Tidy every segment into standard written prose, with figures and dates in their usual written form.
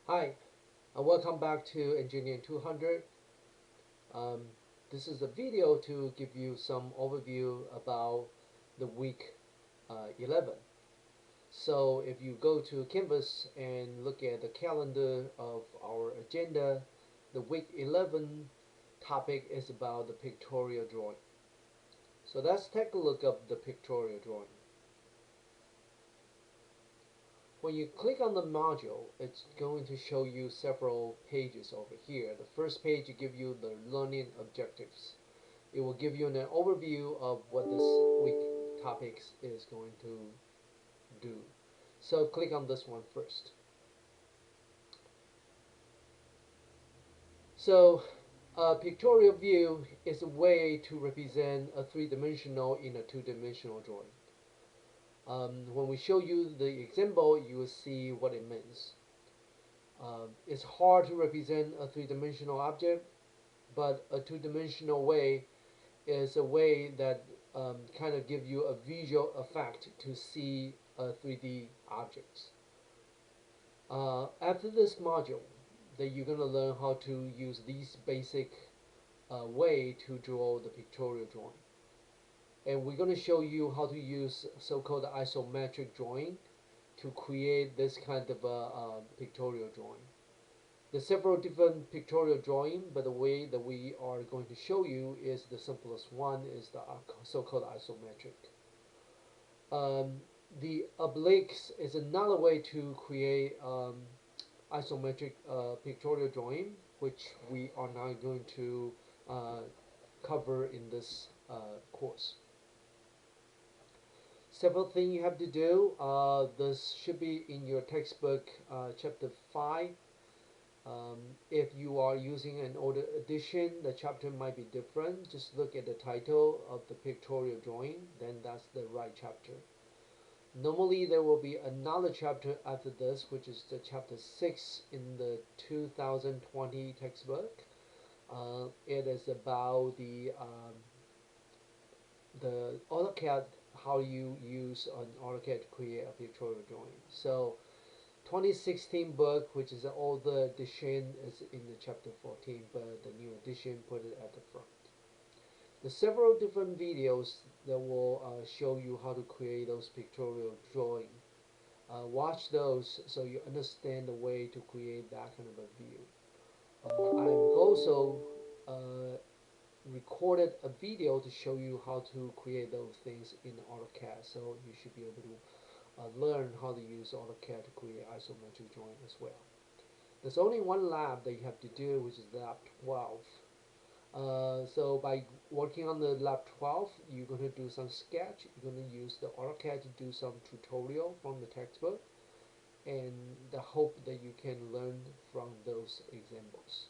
Hi, welcome back to Engineering 200. Um, this is a video to give you some overview about the week 11. So if you go to Canvas and look at the calendar of our agenda, the week 11 topic is about the pictorial drawing. So let's take a look at the pictorial drawing. When you click on the module, it's going to show you several pages over here. The first page will give you the learning objectives. It will give you an overview of what this week topics is going to do. So click on this one first. So a pictorial view is a way to represent a three-dimensional in a two-dimensional drawing. When we show you the example, you will see what it means. It's hard to represent a three-dimensional object, but a two-dimensional way is a way that kind of give you a visual effect to see 3D objects. After this module, that you're going to learn how to use these basic way to draw the pictorial drawing. And we're going to show you how to use so-called isometric drawing to create this kind of a pictorial drawing. There's several different pictorial drawing, but the way that we are going to show you is the simplest one is the so-called isometric. The obliques is another way to create isometric pictorial drawing, which we are now going to cover in this course. Several things you have to do. This should be in your textbook, chapter 5. If you are using an older edition, the chapter might be different. Just look at the title of the pictorial drawing, then that's the right chapter. Normally there will be another chapter after this, which is the chapter 6 in the 2020 textbook. It is about the AutoCAD, how you use an AutoCAD to create a pictorial drawing. So 2016 book, which is the older edition, is in the chapter 14, but the new edition put it at the front. There's several different videos that will show you how to create those pictorial drawing. Watch those so you understand the way to create that kind of a view. I've also recorded a video to show you how to create those things in AutoCAD, so you should be able to learn how to use AutoCAD to create isometric drawing as well. There's only one lab that you have to do, which is lab 12. So by working on the lab 12, you're going to do some sketch. You're going to use the AutoCAD to do some tutorial from the textbook, and the hope that you can learn from those examples.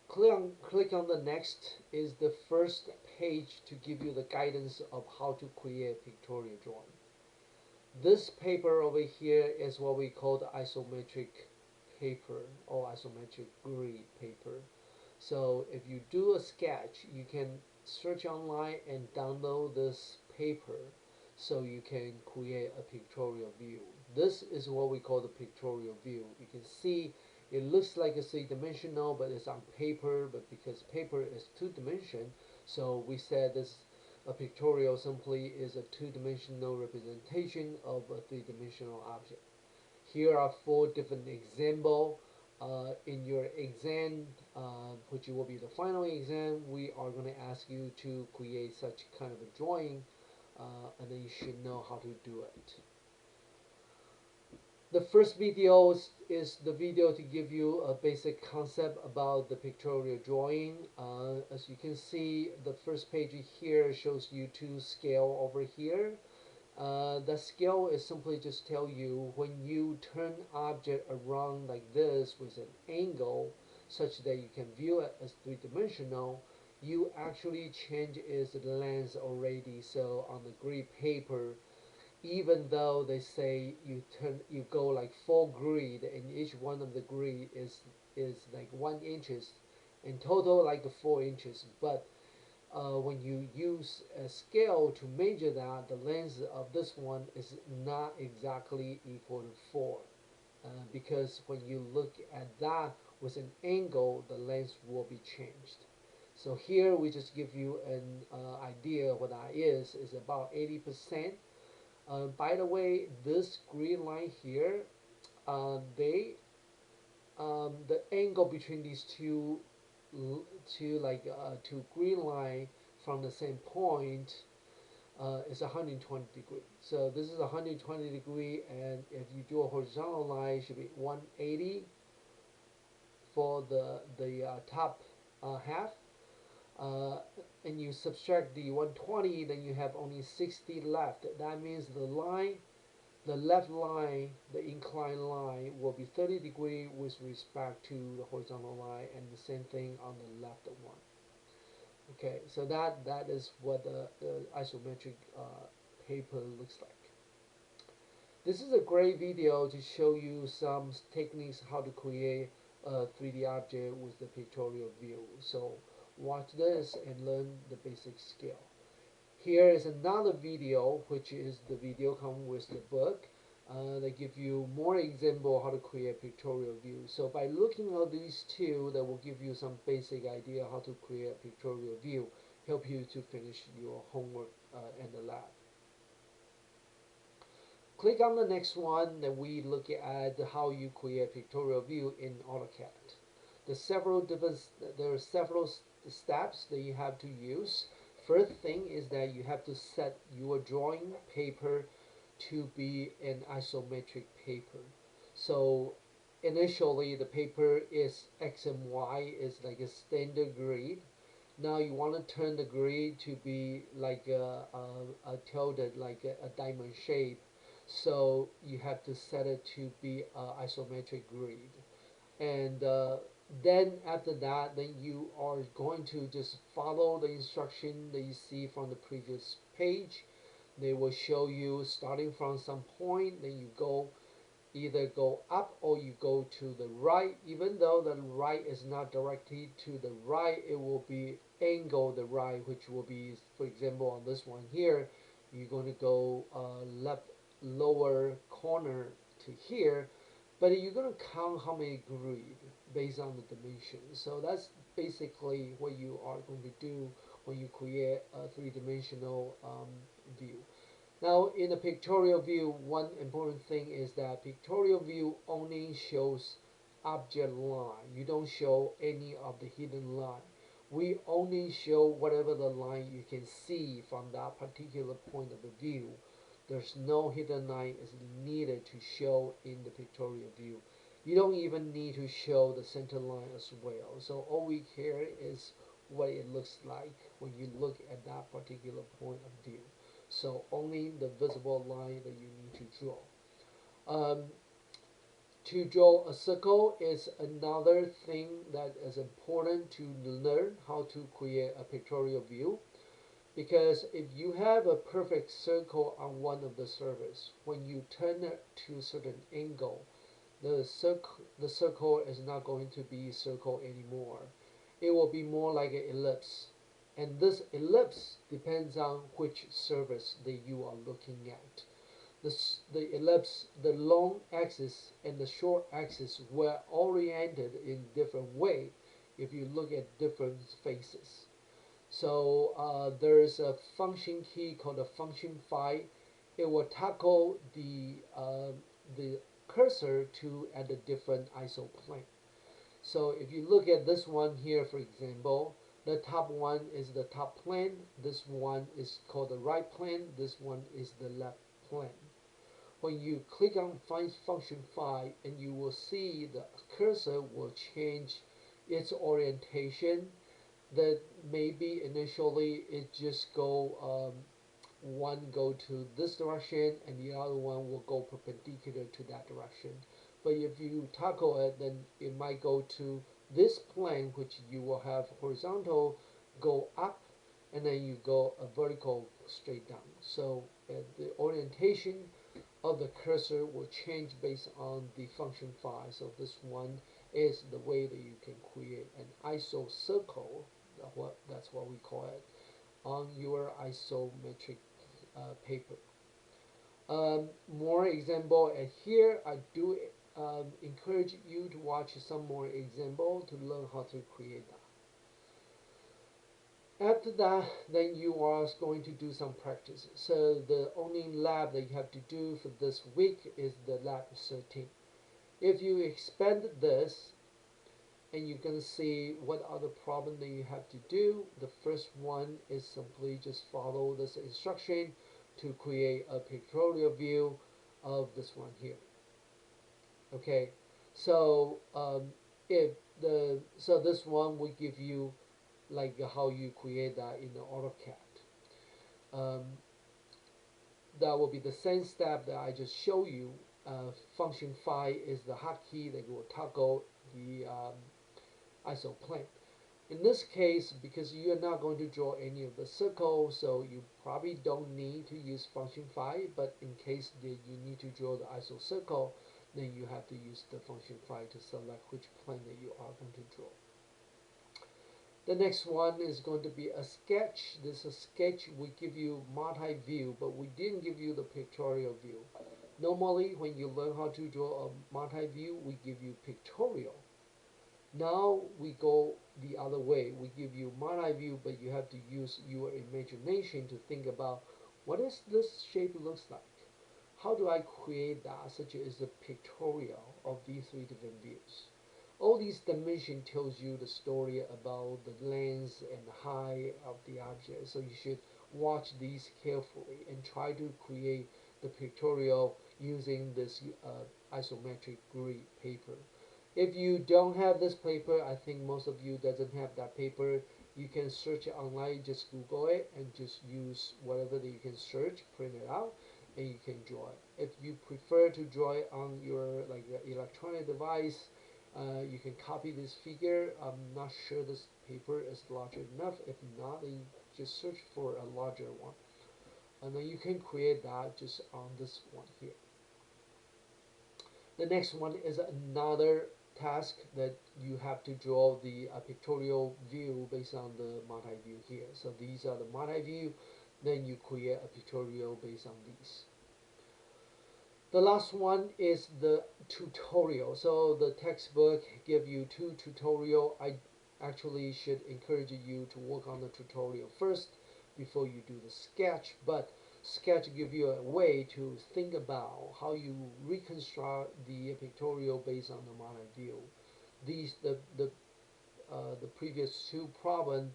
Click on the next is the first page to give you the guidance of how to create a pictorial drawing. This paper over here is what we call the isometric paper or isometric grid paper. So if you do a sketch, you can search online and download this paper so you can create a pictorial view. This is what we call the pictorial view. You can see it looks like a three-dimensional, but it's on paper, but because paper is two-dimension, so we said this a pictorial simply is a two-dimensional representation of a three-dimensional object. Here are 4 different examples. In your exam, which will be the final exam, we are going to ask you to create such kind of a drawing, and then you should know how to do it. The first video is the video to give you a basic concept about the pictorial drawing. As you can see, the first page here shows you 2 scale over here. The scale is simply just tell you when you turn object around like this with an angle such that you can view it as three-dimensional, you actually change its length already. So on the grid paper, even though they say you go like 4 grid and each one of the grid is like 1 inches in total, like 4 inches, but when you use a scale to measure that, the length of this one is not exactly equal to 4. because when you look at that with an angle, the length will be changed. So here we just give you an idea what that is about 80%. By the way, this green line here, they the angle between these two green line from the same point is 120 degree. So this is 120 degree, and if you do a horizontal line, it should be 180 for the top half. Uh, and you subtract the 120, then you have only 60 left. That means the left line, the inclined line, will be 30 degree with respect to the horizontal line, and the same thing on the left one. Okay, so that is what the isometric paper looks like. This is a great video to show you some techniques how to create a 3D object with the pictorial view. So watch this and learn the basic skill. Here is another video, which is the video come with the book. They give you more example how to create pictorial view. So by looking at these two, that will give you some basic idea how to create a pictorial view, help you to finish your homework in the lab. Click on the next one, then we look at how you create pictorial view in AutoCAD. There are several steps that you have to use. First thing is that you have to set your drawing paper to be an isometric paper. So initially the paper is X and Y is like a standard grid. Now you want to turn the grid to be like a tilted, like a diamond shape. So you have to set it to be isometric grid. And then after that, then you are going to just follow the instruction that you see from the previous page. They will show you starting from some point, then you either go up or you go to the right. Even though the right is not directly to the right, it will be angled the right, which will be, for example, on this one here, you're going to go left lower corner to here, but you're going to count how many grid based on the dimensions. So that's basically what you are going to do when you create a three-dimensional view. Now, in the pictorial view, one important thing is that pictorial view only shows object line. You don't show any of the hidden line. We only show whatever the line you can see from that particular point of the view. There's no hidden line is needed to show in the pictorial view. You don't even need to show the center line as well. So all we care is what it looks like when you look at that particular point of view. So only the visible line that you need to draw. To draw a circle is another thing that is important to learn how to create a pictorial view. Because if you have a perfect circle on one of the surface, when you turn it to a certain angle, the circle is not going to be a circle anymore. It will be more like an ellipse. And this ellipse depends on which surface that you are looking at. The ellipse, the long axis and the short axis were oriented in different way if you look at different faces. So there's a function key called a function phi. It will tackle the cursor to at a different isoplane. So if you look at this one here, for example, the top one is the top plane. This one is called the right plane. This one is the left plane. When you click on function phi, and you will see the cursor will change its orientation. That maybe initially it just one go to this direction and the other one will go perpendicular to that direction. But if you tackle it, then it might go to this plane, which you will have horizontal go up, and then you go a vertical straight down. So the orientation of the cursor will change based on the function phi. So this one is the way that you can create an iso circle. That's what we call it on your isometric paper. More example here. I do encourage you to watch some more example to learn how to create that. After that, then you are going to do some practice. So the only lab that you have to do for this week is the lab 13. If you expand this, and you can see what other problem that you have to do. The first one is simply just follow this instruction to create a pictorial view of this one here. Okay, so if the so this one will give you like how you create that in the AutoCAD. Um, that will be the same step that I just showed you. Function phi is the hotkey that will toggle the ISO plane. In this case, because you are not going to draw any of the circles, so you probably don't need to use function phi, but in case that you need to draw the ISO circle, then you have to use the function phi to select which plane that you are going to draw. The next one is going to be a sketch. This sketch we give you multi-view, but we didn't give you the pictorial view. Normally, when you learn how to draw a multi-view, we give you pictorial. Now we go the other way. We give you multi-view, but you have to use your imagination to think about what is this shape looks like. How do I create that, such as a pictorial of these three different views? All these dimension tells you the story about the length and height of the object. So you should watch these carefully and try to create the pictorial using this isometric grid paper. If you don't have this paper, I think most of you doesn't have that paper. You can search it online, just Google it, and just use whatever that you can search, print it out, and you can draw it. If you prefer to draw it on your electronic device, you can copy this figure. I'm not sure this paper is large enough. If not, then just search for a larger one, and then you can create that just on this one here. The next one is another task that you have to draw the pictorial view based on the multi-view here. So these are the multi-view, then you create a pictorial based on these. The last one is the tutorial. So the textbook give you two tutorial. I actually should encourage you to work on the tutorial first before you do the sketch, but sketch give you a way to think about how you reconstruct the pictorial based on the multi-view. The previous two problems,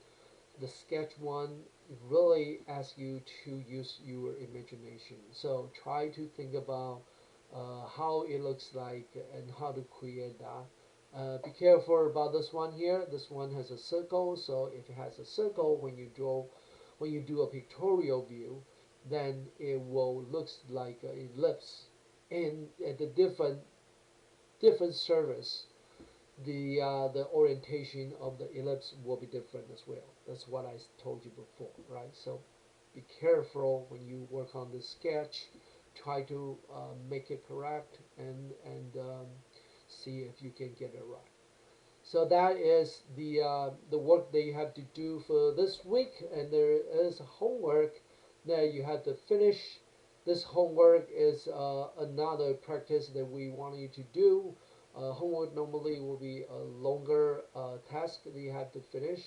the sketch one really asks you to use your imagination. So try to think about how it looks like and how to create that. Be careful about this one here. This one has a circle, so if it has a circle, when you do a pictorial view, then it will looks like an ellipse. And at the different surface, the orientation of the ellipse will be different as well. That's what I told you before, right? So be careful when you work on the sketch. Try to make it correct and see if you can get it right. So that is the work that you have to do for this week, and there is homework that you have to finish. This homework is another practice that we want you to do. Homework normally will be a longer task that you have to finish.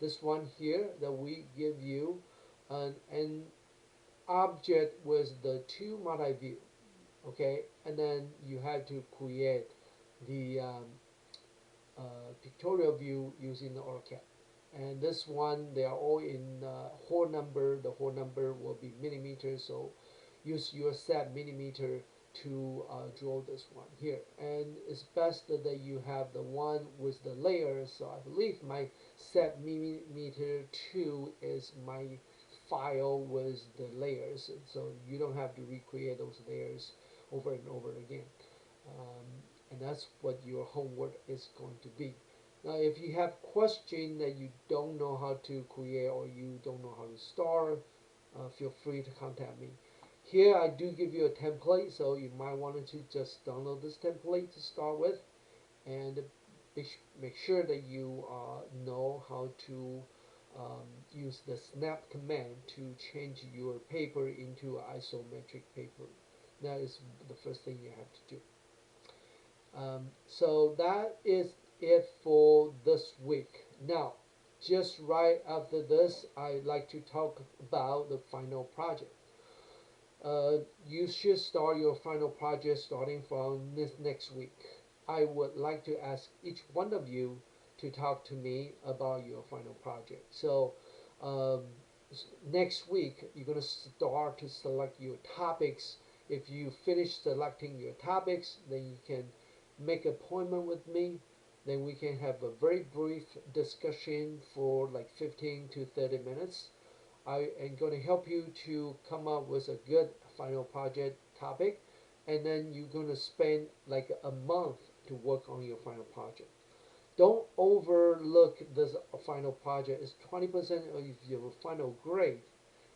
This one here that we give you an object with the two multi-view, okay, and then you have to create the pictorial view using the AutoCAD. And this one, they are all in whole number. The whole number will be millimeters, so use your set millimeter to draw this one here. And it's best that you have the one with the layers. So I believe my set millimeter 2 is my file with the layers, so you don't have to recreate those layers over and over again. And that's what your homework is going to be. Now, if you have question that you don't know how to create or you don't know how to start, feel free to contact me. Here I do give you a template, so you might want to just download this template to start with, and make sure that you know how to use the snap command to change your paper into isometric paper. That is the first thing you have to do. So that is it for this week. Now, just right after this, I'd like to talk about the final project. You should start your final project starting from this next week. I would like to ask each one of you to talk to me about your final project. So, um, next week, you're going to start to select your topics. If you finish selecting your topics, then you can make an appointment with me. Then we can have a very brief discussion for like 15 to 30 minutes. I am going to help you to come up with a good final project topic, and then you're going to spend like a month to work on your final project. Don't overlook this final project. It's 20% of your final grade.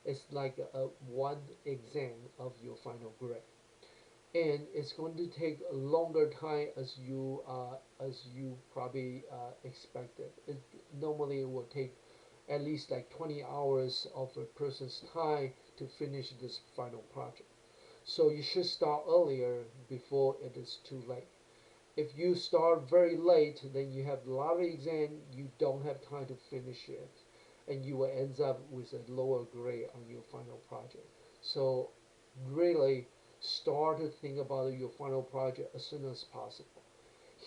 It's like a one exam of your final grade, and it's going to take a longer time as you probably expected. Normally it will take at least like 20 hours of a person's time to finish this final project. So you should start earlier before it is too late. If you start very late, then you have a lot of exam, you don't have time to finish it, and you will end up with a lower grade on your final project. So really start to think about your final project as soon as possible.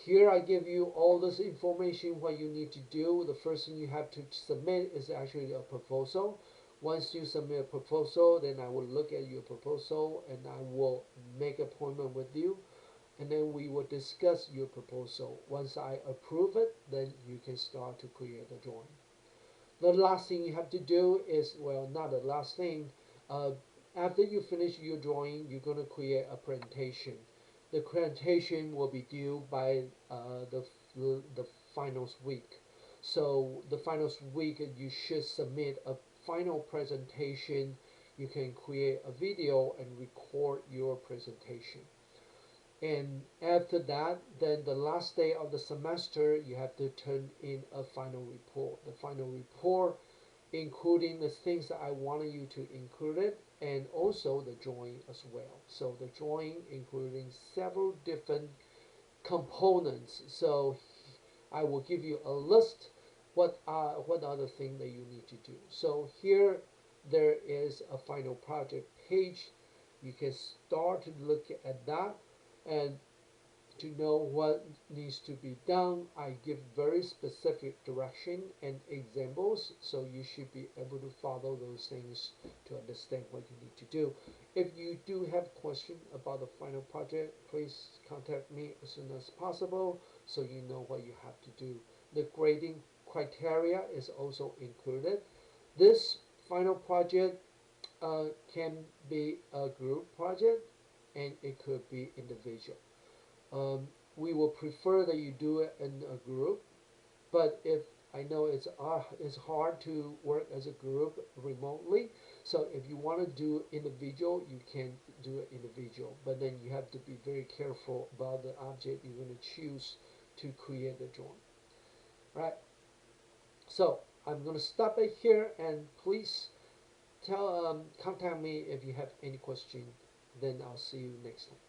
Here I give you all this information what you need to do. The first thing you have to submit is actually a proposal. Once you submit a proposal, then I will look at your proposal and I will make an appointment with you, and then we will discuss your proposal. Once I approve it, then you can start to create the drawing. The last thing you have to do is, well, not the last thing, uh, after you finish your drawing, you're going to create a presentation. The presentation will be due by the finals week. So the finals week, you should submit a final presentation. You can create a video and record your presentation. And after that, then the last day of the semester, you have to turn in a final report. The final report, including the things that I wanted you to include it, and also the drawing as well. So the drawing including several different components. So I will give you a list what are the things that you need to do. So here there is a final project page. You can start to look at that, and to know what needs to be done, I give very specific direction and examples, so you should be able to follow those things to understand what you need to do. If you do have questions about the final project, please contact me as soon as possible so you know what you have to do. The grading criteria is also included. This final project can be a group project and it could be individual. We will prefer that you do it in a group, but if I know it's hard to work as a group remotely, so if you want to do individual, you can do it individual, but then you have to be very careful about the object you're going to choose to create the drawing. Right? So I'm going to stop it here, and please contact me if you have any question. Then I'll see you next time.